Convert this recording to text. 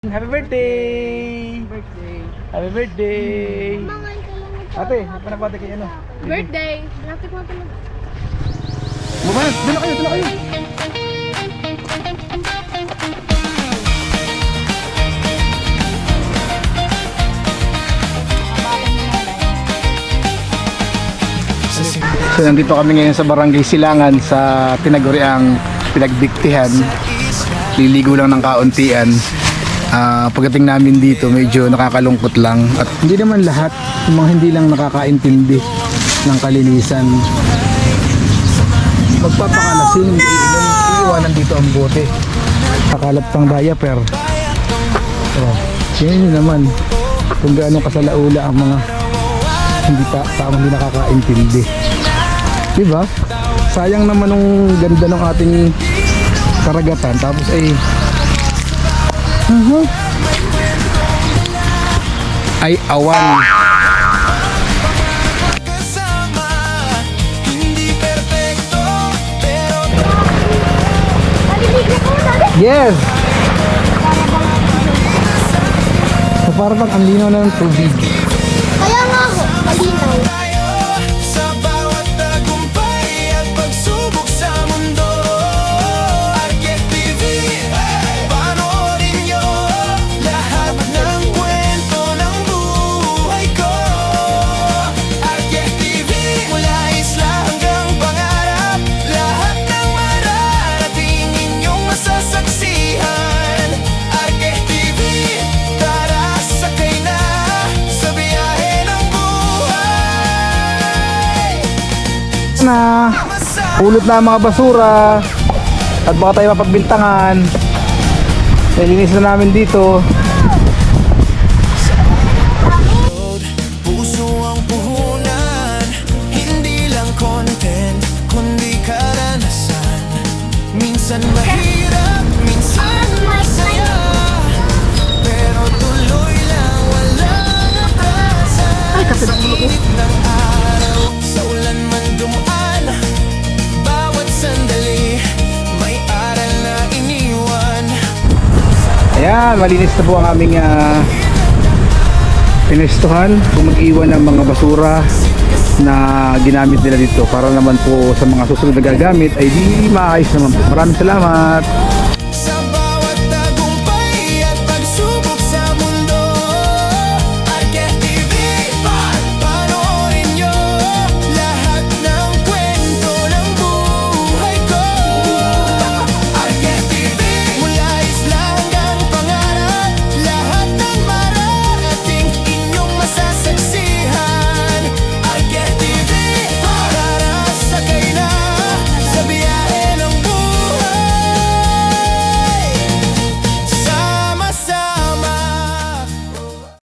Happy birthday! Happy birthday! Ate, panapate kayo ano? Birthday! Natin ko ito. Bumas, dala kayo, dala kayo! So nandito kami ngayon sa Barangay Silangan sa tinaguriang pinagbiktihan. Liligo lang ng kauntian. Pagdating namin dito medyo nakakalungkot lang at hindi naman lahat, yung mga hindi lang nakakaintindi ng kalinisan. Magpapakalasing, iiwanan dito ang bote. Kakalap pang diaper. Yun naman kung gaano kasalaula ang mga hindi nakakaintindi. Diba? Sayang naman ng ganda ng ating karagatan tapos ay ay awan. Yes. So parang ang linaw ng tubig. Kaya nga ako, malinaw. Na ulot na ang mga basura at baka tayo mapagbintangan. Nilinis na namin dito. Puso ang puhunan, hindi lang content kundi karanasan. Minsan mahirap, minsan masaya, pero tuloy lang, walang atrasan. Sa init ng araw, sa ulan man dumaan, bawat sandali may aral na iniwan. Ayan, malinis na po ang aming pinestuhan kung mag-iwan ng mga basura na ginamit nila dito para naman po sa mga susunod na gagamit ay di maayos naman po. Maraming salamat.